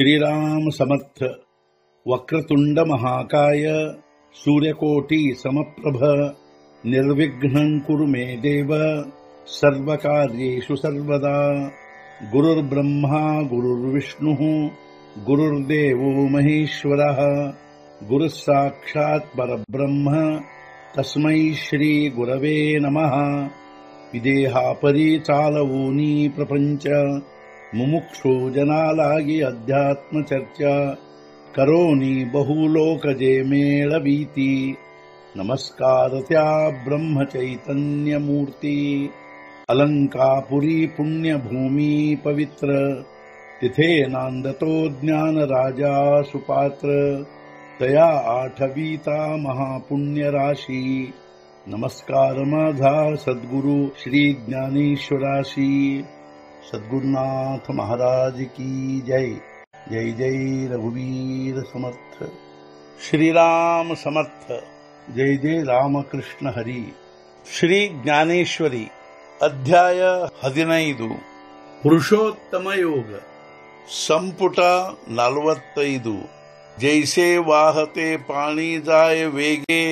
श्रीराम समर्थ। वक्रतुंड महाकाय सूर्यकोटि समप्रभ निर्विघ्नं कुरु मे देव सर्वकार्येषु सर्वदा। गुरुर्ब्रह्मा गुरुर्विष्णुः गुरुर्देवो महेश्वरः गुरुः साक्षात् परब्रह्म तस्मै श्री गुरवे नमः। विदेहापरि चालवूनी प्रपंच मुमुक्षु जनालागी अध्यात्म चर्चा करोनी बहुलोकजे मेळवीती। नमस्कार त्या ब्रह्म चैतन्य मूर्ती अलंकापुरी पुण्यभूमी पवित्र तिथे नांदतो ज्ञान राजा सुपात्र तया आठवीता महापुण्य राशी। नमस्कार माझा सद्गुरु श्री ज्ञानेश्वराशी। सद्गुरुनाथ महाराज की जय। जय जय रघुवीर समर्थ। श्रीराम समर्थ। जय जय रामकृष्ण हरी। ಶ್ರೀ ಜ್ಞಾನೇಶ್ವರಿ ಅಧ್ಯಾಯ 15 ಪುರುಷೋತ್ತಮ ಯೋಗ ಸಂಪುಟ 45। जैसे वाहते पाणी जाय वेगे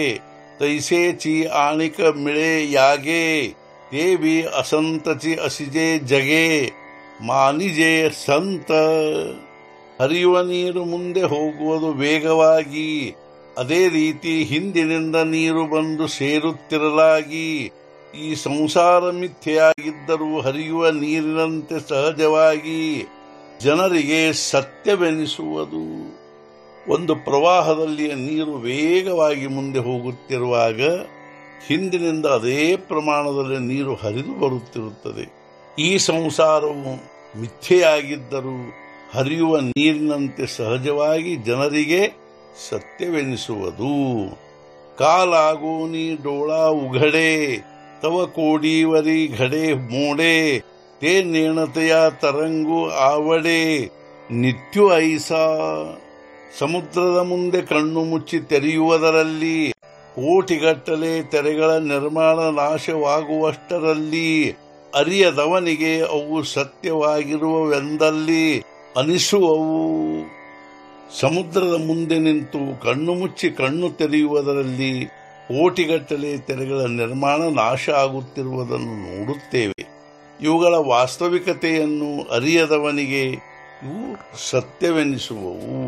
तैसेची आणिक मिळे यागे ते बी असंतची असिजे जगे ಮಾನಿಜೆ ಸಂತ। ಹರಿಯುವ ನೀರು ಮುಂದೆ ಹೋಗುವುದು ವೇಗವಾಗಿ, ಅದೇ ರೀತಿ ಹಿಂದಿನಿಂದ ನೀರು ಬಂದು ಸೇರುತ್ತಿರಲಾಗಿ ಈ ಸಂಸಾರ ಮಿಥ್ಯೆಯಾಗಿದ್ದರೂ ಹರಿಯುವ ನೀರಿನಂತೆ ಸಹಜವಾಗಿ ಜನರಿಗೆ ಸತ್ಯವೆನಿಸುವುದು। ಒಂದು ಪ್ರವಾಹದಲ್ಲಿ ನೀರು ವೇಗವಾಗಿ ಮುಂದೆ ಹೋಗುತ್ತಿರುವಾಗ ಹಿಂದಿನಿಂದ ಅದೇ ಪ್ರಮಾಣದಲ್ಲಿ ನೀರು ಹರಿದು ಬರುತ್ತಿರುತ್ತದೆ। ಈ ಸಂಸಾರವು ಮಿಥ್ಯೆಯಾಗಿದ್ದರೂ ಹರಿಯುವ ನೀರಿನಂತೆ ಸಹಜವಾಗಿ ಜನರಿಗೆ ಸತ್ಯವೆನಿಸುವುದು। ಕಾಲಾಗೋನಿ ಡೋಳಾ ಉಘಡೆ ತವ ಕೋಡೀವರಿ ಘಡೆ ಮೋಡೆ ತೇ ನೇಣತೆಯ ತರಂಗು ಆವಡೆ ನಿತ್ಯು ಐಸಾ। ಸಮುದ್ರದ ಮುಂದೆ ಕಣ್ಣು ಮುಚ್ಚಿ ತೆರೆಯುವುದರಲ್ಲಿ ಕೋಟಿಗಟ್ಟಲೆ ತೆರೆಗಳ ನಿರ್ಮಾಣ ನಾಶವಾಗುವಷ್ಟರಲ್ಲಿ ಅರಿಯದವನಿಗೆ ಅವು ಸತ್ಯವಾಗಿರುವವೆಂದಲ್ಲಿ ಅನಿಸುವವು। ಸಮುದ್ರದ ಮುಂದೆ ನಿಂತು ಕಣ್ಣು ಮುಚ್ಚಿ ಕಣ್ಣು ತೆರೆಯುವುದರಲ್ಲಿ ಕೋಟಿಗಟ್ಟಲೆ ತೆರೆಗಳ ನಿರ್ಮಾಣ ನಾಶ ಆಗುತ್ತಿರುವುದನ್ನು ನೋಡುತ್ತೇವೆ। ಇವುಗಳ ವಾಸ್ತವಿಕತೆಯನ್ನು ಅರಿಯದವನಿಗೆ ಇವು ಸತ್ಯವೆನಿಸುವವು।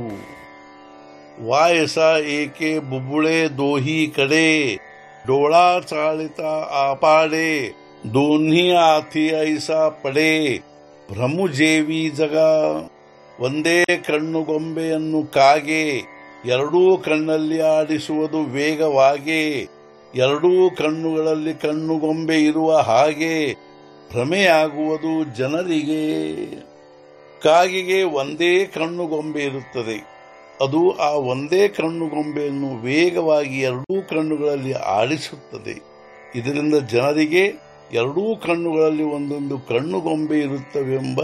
ವಾಯಸ ಏಕೆ ಬುಬುಳೆ ದೋಹಿ ಕಡೆ ಡೋಳಾ ಚಾಳಿತ ಆಪಾಡೆ दोन्ही आथी ऐसा पडे ಭ್ರಮುಜೇವಿ ಜಗ। ಒಂದೇ ಕಣ್ಣುಗೊಂಬೆಯನ್ನು ಕಾಗೆ ಎರಡೂ ಕಣ್ಣಲ್ಲಿ ಆಡಿಸುವುದು ವೇಗವಾಗಿ, ಎರಡೂ ಕಣ್ಣುಗಳಲ್ಲಿ ಕಣ್ಣುಗೊಂಬೆ ಇರುವ ಹಾಗೆ ಭ್ರಮೆಯಾಗುವುದು ಜನರಿಗೆ। ಕಾಗೆಗೆ ಒಂದೇ ಕಣ್ಣುಗೊಂಬೆ ಇರುತ್ತದೆ, ಅದು ಆ ಒಂದೇ ಕಣ್ಣುಗೊಂಬೆಯನ್ನು ವೇಗವಾಗಿ ಎರಡೂ ಕಣ್ಣುಗಳಲ್ಲಿ ಆಡಿಸುತ್ತದೆ। ಇದರಿಂದ ಜನರಿಗೆ ಎರಡೂ ಕಣ್ಣುಗಳಲ್ಲಿ ಒಂದೊಂದು ಕಣ್ಣುಗೊಂಬೆ ಇರುತ್ತವೆಂಬ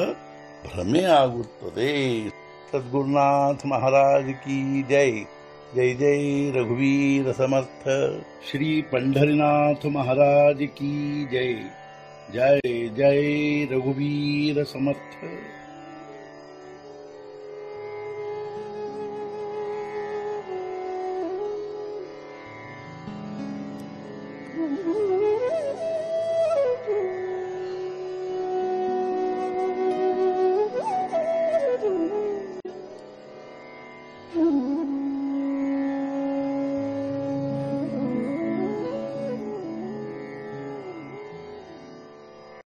ಭ್ರಮೆ ಆಗುತ್ತದೆ। ಸದ್ಗುರುನಾಥ ಮಹಾರಾಜ್ ಕಿ ಜೈ। ಜೈ ಜೈ ರಘುವೀರ ಸಮರ್ಥ। ಶ್ರೀ ಪಂಢರಿನಾಥ ಮಹಾರಾಜ್ ಕಿ ಜೈ। ಜೈ ಜೈ ರಘುವೀರ ಸಮರ್ಥ।